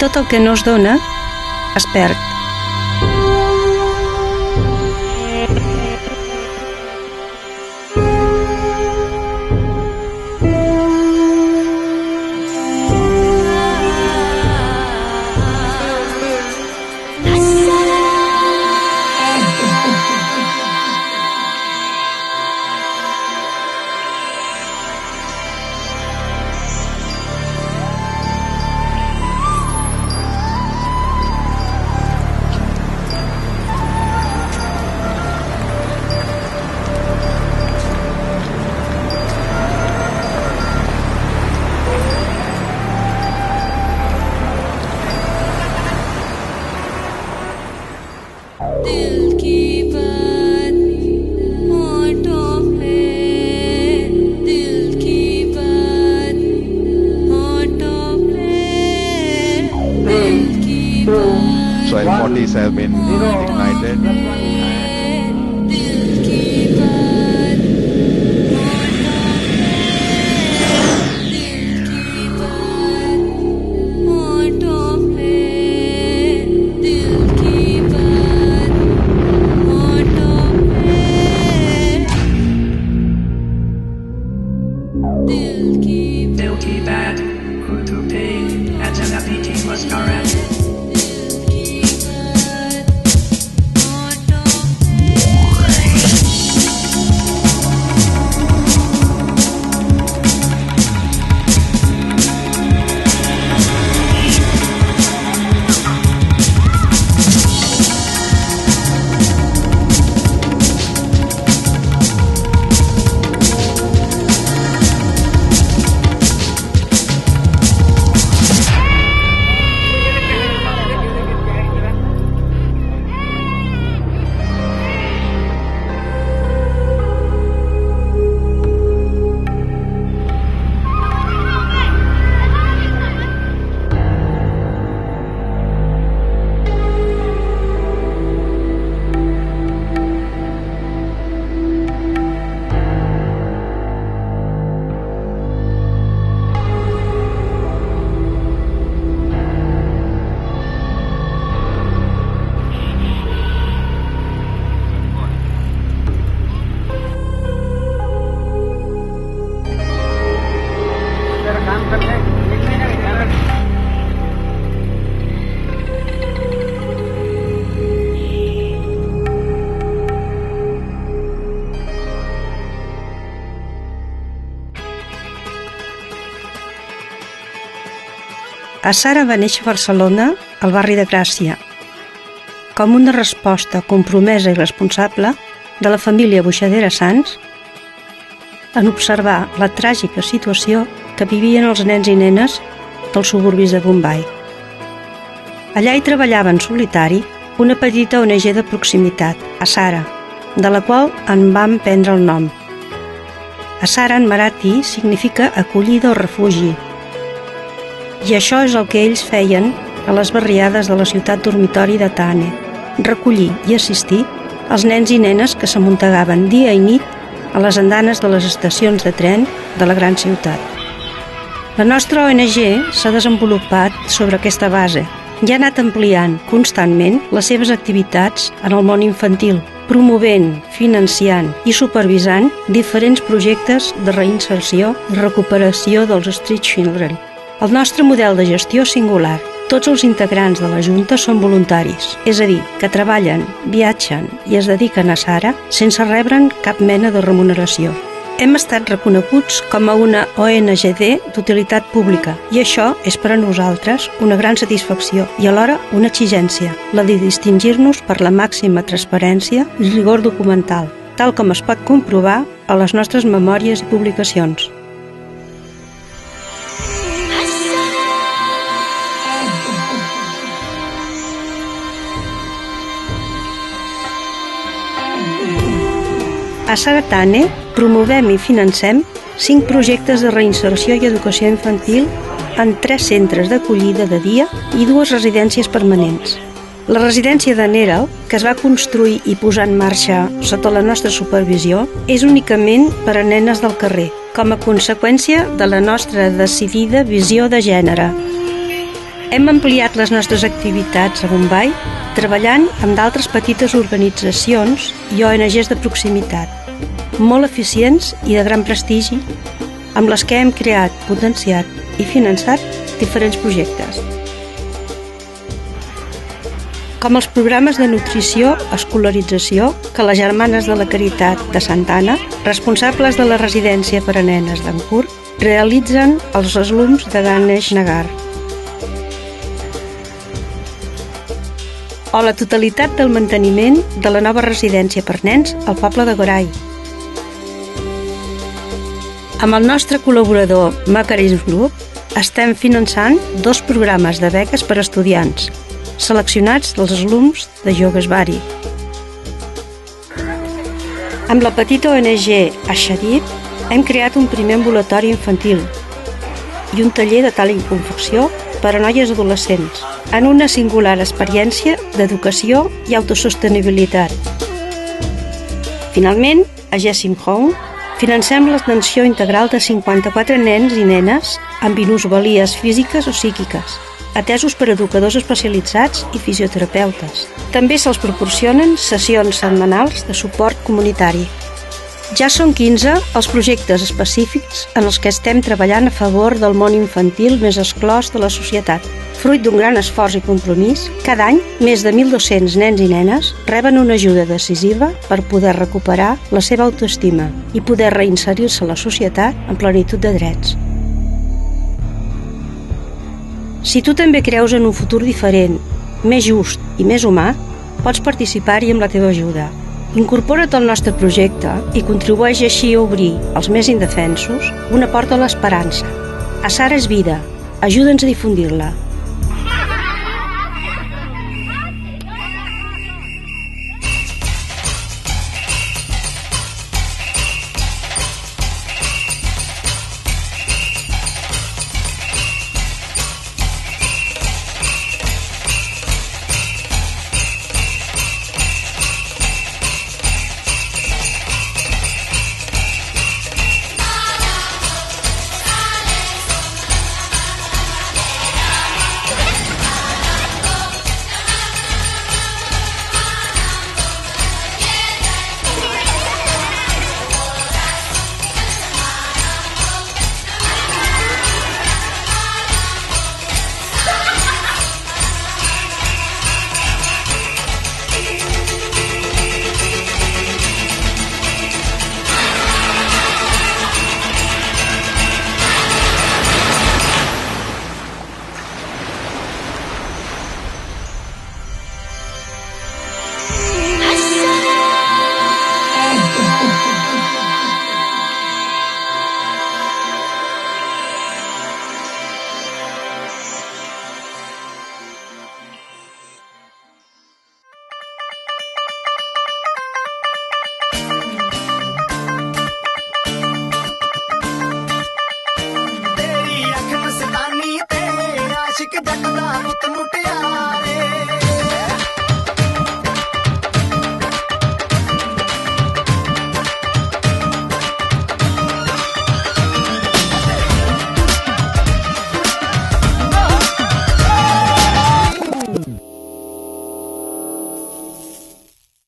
tot el que no es dona es perd. So L40s have been ignited. Dill ki bad, kutu pe, ajala piti maskarat. Sara va néixer a Barcelona, al barri de Gràcia, com una resposta compromesa i responsable de la família Boixadera Sans en observar la tràgica situació que vivien els nens i nenes dels suburbis de Bombai. Allà hi treballava en solitari una petita ONG de proximitat, Asara, de la qual en vam prendre el nom. Asara en marathi significa acollida o refugi, i això és el que ells feien a les barriades de la ciutat dormitori de Thane, recollir i assistir els nens i nenes que s'amuntegaven dia i nit a les andanes de les estacions de tren de la gran ciutat. La nostra ONG s'ha desenvolupat sobre aquesta base i ha anat ampliant constantment les seves activitats en el món infantil, promovent, financiant i supervisant diferents projectes de reinserció i recuperació dels street children. El nostre model de gestió és singular. Tots els integrants de la Junta són voluntaris, és a dir, que treballen, viatgen i es dediquen a Sara sense rebre'n cap mena de remuneració. Hem estat reconeguts com a una ONGD d'utilitat pública i això és per a nosaltres una gran satisfacció i alhora una exigència, la de distingir-nos per la màxima transparència i rigor documental, tal com es pot comprovar a les nostres memòries i publicacions. A Sara Thane promovem i financem 5 projectes de reinserció i educació infantil en 3 centres d'acollida de dia i 2 residències permanents. La residència de Neral, que es va construir i posar en marxa sota la nostra supervisió, és únicament per a nenes del carrer, com a conseqüència de la nostra decidida visió de gènere. Hem ampliat les nostres activitats a Bombai treballant amb d'altres petites organitzacions i ONGs de proximitat, molt eficients i de gran prestigi, amb les que hem creat, potenciat i finançat diferents projectes. Com els programes de nutrició, escolarització que les Germanes de la Caritat de Santa Anna, responsables de la residència per a nenes d'Ankur, realitzen als alumnes de Ganesh Nagar. O la totalitat del manteniment de la nova residència per nens al poble de Gorai. Amb el nostre col·laborador Macarism Group estem finançant 2 programes de beques per a estudiants, seleccionats dels alumnes de Yogesvari. Amb la petita ONG Ashadid hem creat un primer ambulatori infantil i un taller de tall i confecció per a noies adolescents, en una singular experiència d'educació i autosostenibilitat. Finalment, a Jessim Home financem l'atenció integral de 54 nens i nenes amb minusvalies físiques o psíquiques, atesos per educadors especialitzats i fisioterapeutes. També se'ls proporcionen sessions setmanals de suport comunitari. Ja són 15 els projectes específics en els que estem treballant a favor del món infantil més exclòs de la societat. Fruit d'un gran esforç i compromís, cada any més de 1.200 nens i nenes reben una ajuda decisiva per poder recuperar la seva autoestima i poder reinserir-se a la societat en plenitud de drets. Si tu també creus en un futur diferent, més just i més humà, pots participar-hi amb la teva ajuda. Incorpora't al nostre projecte i contribueix així a obrir als més indefensos una porta a l'esperança. Asara és vida. Ajuda'ns a difundir-la. Ashique Jatt